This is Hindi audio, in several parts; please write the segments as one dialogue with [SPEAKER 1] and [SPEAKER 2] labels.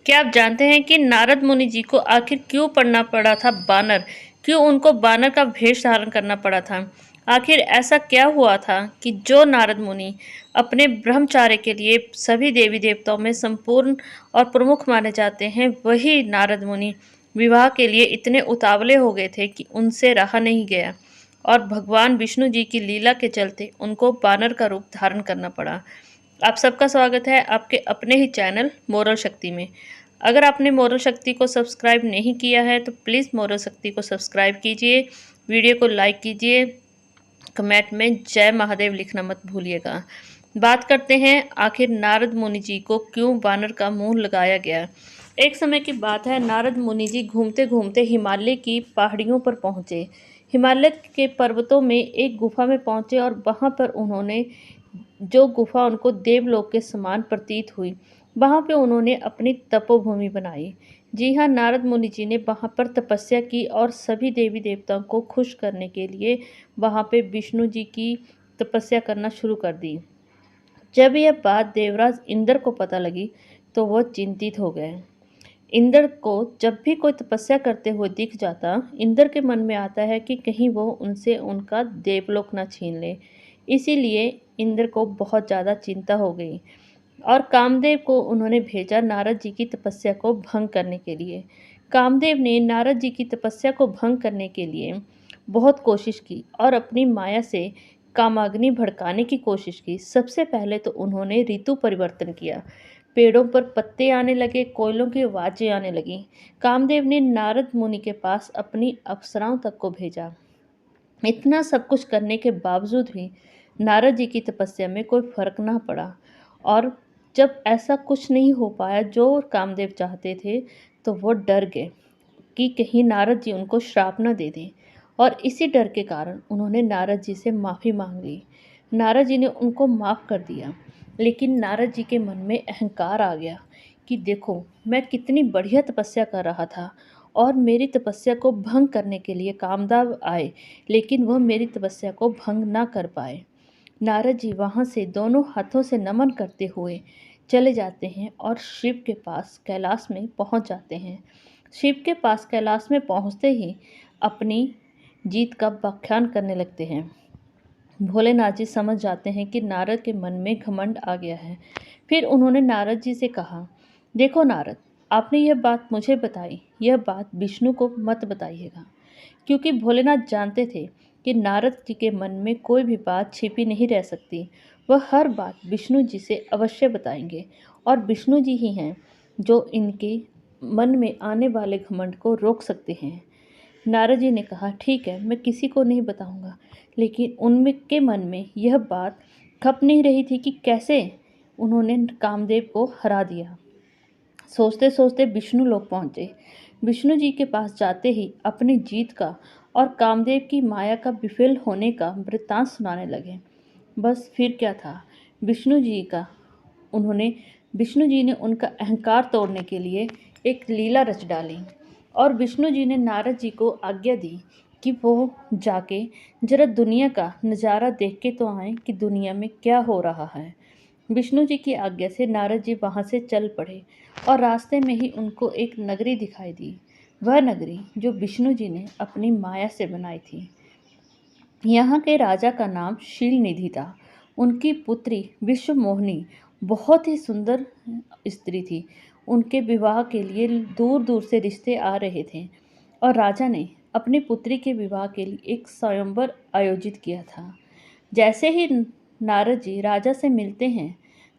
[SPEAKER 1] क्या आप जानते हैं कि नारद मुनि जी को आखिर क्यों पढ़ना पड़ा था बानर? क्यों उनको बानर का भेष धारण करना पड़ा था? आखिर ऐसा क्या हुआ था कि जो नारद मुनि अपने ब्रह्मचार्य के लिए सभी देवी देवताओं में संपूर्ण और प्रमुख माने जाते हैं, वही नारद मुनि विवाह के लिए इतने उतावले हो गए थे कि उनसे रहा नहीं गया और भगवान विष्णु जी की लीला के चलते उनको बानर का रूप धारण करना पड़ा। आप सबका स्वागत है आपके अपने ही चैनल मोरल शक्ति में। अगर आपने मोरल शक्ति को सब्सक्राइब नहीं किया है तो प्लीज़ मोरल शक्ति को सब्सक्राइब कीजिए, वीडियो को लाइक कीजिए, कमेंट में जय महादेव लिखना मत भूलिएगा। बात करते हैं आखिर नारद मुनि जी को क्यों बानर का मुंह लगाया गया। एक समय की बात है, नारद मुनि जी घूमते घूमते हिमालय की पहाड़ियों पर पहुँचे। हिमालय के पर्वतों में एक गुफा में पहुँचे और वहाँ पर उन्होंने जो गुफा उनको देवलोक के समान प्रतीत हुई, वहाँ पे उन्होंने अपनी तपोभूमि बनाई। जी हाँ, नारद मुनि जी ने वहाँ पर तपस्या की और सभी देवी देवताओं को खुश करने के लिए वहाँ पे विष्णु जी की तपस्या करना शुरू कर दी। जब यह बात देवराज इंद्र को पता लगी तो वह चिंतित हो गए। इंद्र को जब भी कोई तपस्या करते हुए दिख जाता, इंद्र के मन में आता है कि कहीं वो उनसे उनका देवलोक ना छीन ले। इसीलिए इंद्र को बहुत ज़्यादा चिंता हो गई और कामदेव को उन्होंने भेजा नारद जी की तपस्या को भंग करने के लिए। कामदेव ने नारद जी की तपस्या को भंग करने के लिए बहुत कोशिश की और अपनी माया से कामाग्नि भड़काने की कोशिश की। सबसे पहले तो उन्होंने ऋतु परिवर्तन किया। पेड़ों पर पत्ते आने लगे, कोयलों की आवाज़ें आने लगीं। कामदेव ने नारद मुनि के पास अपनी अप्सराओं तक को भेजा। इतना सब कुछ करने के बावजूद भी नारद जी की तपस्या में कोई फर्क ना पड़ा और जब ऐसा कुछ नहीं हो पाया जो कामदेव चाहते थे, तो वो डर गए कि कहीं नारद जी उनको श्राप न दे दें और इसी डर के कारण उन्होंने नारद जी से माफ़ी मांग ली। नारद जी ने उनको माफ़ कर दिया, लेकिन नारद जी के मन में अहंकार आ गया कि देखो, मैं कितनी बढ़िया तपस्या कर रहा था और मेरी तपस्या को भंग करने के लिए कामदेव आए, लेकिन वह मेरी तपस्या को भंग ना कर पाए। नारद जी वहाँ से दोनों हाथों से नमन करते हुए चले जाते हैं और शिव के पास कैलाश में पहुँच जाते हैं। शिव के पास कैलाश में पहुँचते ही अपनी जीत का व्याख्यान करने लगते हैं। भोलेनाथ जी समझ जाते हैं कि नारद के मन में घमंड आ गया है। फिर उन्होंने नारद जी से कहा, देखो नारद, आपने यह बात मुझे बताई, यह बात विष्णु को मत बताइएगा। क्योंकि भोलेनाथ जानते थे कि नारद जी के मन में कोई भी बात छिपी नहीं रह सकती। वह हर बात विष्णु जी से अवश्य बताएंगे और विष्णु जी ही हैं जो इनके मन में आने वाले घमंड को रोक सकते हैं। नारद जी ने कहा, ठीक है, मैं किसी को नहीं बताऊंगा। लेकिन उनमें के मन में यह बात खप नहीं रही थी कि कैसे उन्होंने कामदेव को हरा दिया। सोचते सोचते विष्णु लोक पहुँचे। विष्णु जी के पास जाते ही अपनी जीत का और कामदेव की माया का विफल होने का वृत्तांत सुनाने लगे। बस फिर क्या था, विष्णु जी का उन्होंने विष्णु जी ने उनका अहंकार तोड़ने के लिए एक लीला रच डाली और विष्णु जी ने नारद जी को आज्ञा दी कि वो जाके जरा दुनिया का नज़ारा देख के तो आएं कि दुनिया में क्या हो रहा है। विष्णु जी की आज्ञा से नारद जी वहाँ से चल पड़े और रास्ते में ही उनको एक नगरी दिखाई दी। वह नगरी जो विष्णु जी ने अपनी माया से बनाई थी। यहाँ के राजा का नाम शीलनिधि था। उनकी पुत्री विश्वमोहिनी बहुत ही सुंदर स्त्री थी। उनके विवाह के लिए दूर दूर से रिश्ते आ रहे थे और राजा ने अपनी पुत्री के विवाह के लिए एक स्वयंवर आयोजित किया था। जैसे ही नारद जी राजा से मिलते हैं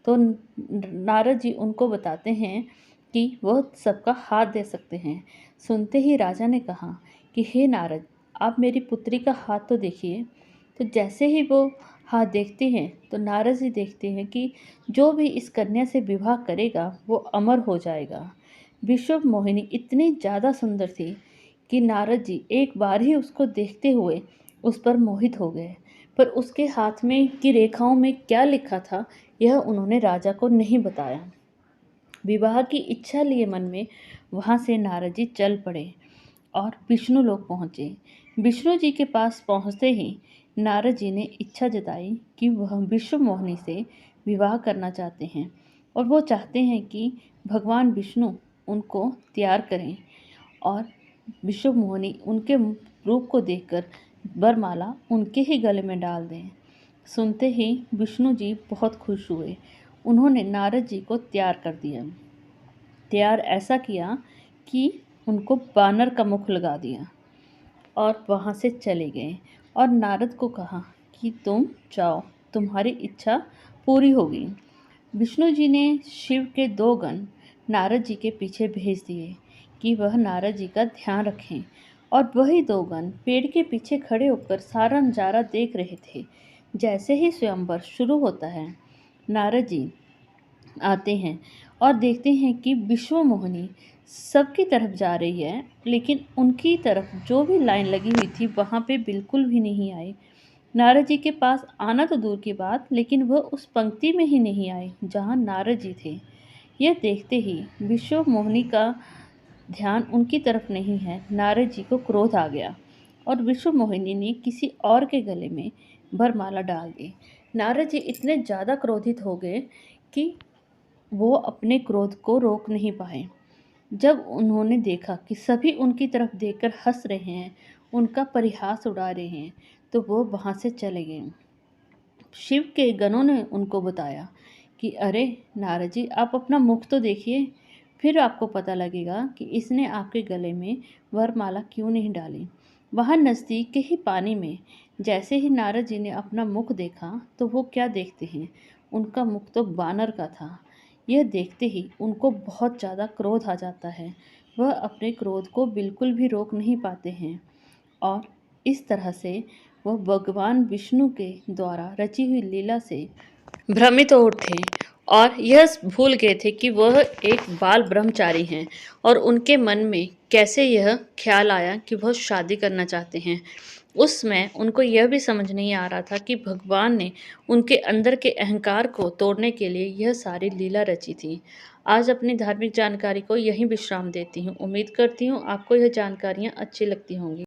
[SPEAKER 1] तो नारद जी उनको बताते हैं कि वह सबका हाथ दे सकते हैं। सुनते ही राजा ने कहा कि हे नारद, आप मेरी पुत्री का हाथ तो देखिए। तो जैसे ही वो हाथ देखते हैं तो नारद जी देखते हैं कि जो भी इस कन्या से विवाह करेगा वो अमर हो जाएगा। विश्व मोहिनी इतनी ज़्यादा सुंदर थी कि नारद जी एक बार ही उसको देखते हुए उस पर मोहित हो गए। पर उसके हाथ में की रेखाओं में क्या लिखा था, यह उन्होंने राजा को नहीं बताया। विवाह की इच्छा लिए मन में वहाँ से नारद जी चल पड़े और विष्णु लोक पहुँचे। विष्णु जी के पास पहुँचते ही नारद जी ने इच्छा जताई कि वह विश्व मोहिनी से विवाह करना चाहते हैं और वो चाहते हैं कि भगवान विष्णु उनको तैयार करें और विश्व मोहिनी उनके रूप को देखकर वरमाला उनके ही गले में डाल दें। सुनते ही विष्णु जी बहुत खुश हुए। उन्होंने नारद जी को तैयार कर दिया। तैयार ऐसा किया कि उनको बानर का मुख लगा दिया और वहाँ से चले गए और नारद को कहा कि तुम जाओ, तुम्हारी इच्छा पूरी होगी। विष्णु जी ने शिव के 2 गण नारद जी के पीछे भेज दिए कि वह नारद जी का ध्यान रखें और वही 2 गण पेड़ के पीछे खड़े होकर सारा नजारा देख रहे थे। जैसे ही स्वयंवर शुरू होता है, नारद जी आते हैं और देखते हैं कि विश्व मोहिनी सबकी तरफ जा रही है, लेकिन उनकी तरफ जो भी लाइन लगी हुई थी वहाँ पे बिल्कुल भी नहीं आई। नारद जी के पास आना तो दूर की बात, लेकिन वह उस पंक्ति में ही नहीं आए जहाँ नारद जी थे। यह देखते ही विश्व मोहिनी का ध्यान उनकी तरफ नहीं है। नारद जी को क्रोध आ गया और विश्व मोहिनी ने किसी और के गले में वरमाला डाल दी। नारद जी इतने ज़्यादा क्रोधित हो गए कि वो अपने क्रोध को रोक नहीं पाए। जब उन्होंने देखा कि सभी उनकी तरफ देखकर हंस रहे हैं, उनका परिहास उड़ा रहे हैं, तो वो वहाँ से चले गए। शिव के गणों ने उनको बताया कि अरे नारद जी, आप अपना मुख तो देखिए, फिर आपको पता लगेगा कि इसने आपके गले में वरमाला क्यों नहीं डाली। वहाँ नज़दीक के ही पानी में जैसे ही नारद जी ने अपना मुख देखा तो वो क्या देखते हैं, उनका मुख तो बानर का था। यह देखते ही उनको बहुत ज़्यादा क्रोध आ जाता है। वह अपने क्रोध को बिल्कुल भी रोक नहीं पाते हैं और इस तरह से वह भगवान विष्णु के द्वारा रची हुई लीला से भ्रमित हो उठे और यह भूल गए थे कि वह एक बाल ब्रह्मचारी हैं और उनके मन में कैसे यह ख्याल आया कि वह शादी करना चाहते हैं। उस समय उनको यह भी समझ नहीं आ रहा था कि भगवान ने उनके अंदर के अहंकार को तोड़ने के लिए यह सारी लीला रची थी। आज अपनी धार्मिक जानकारी को यहीं विश्राम देती हूँ। उम्मीद करती हूँ आपको यह जानकारियाँ अच्छी लगती होंगी।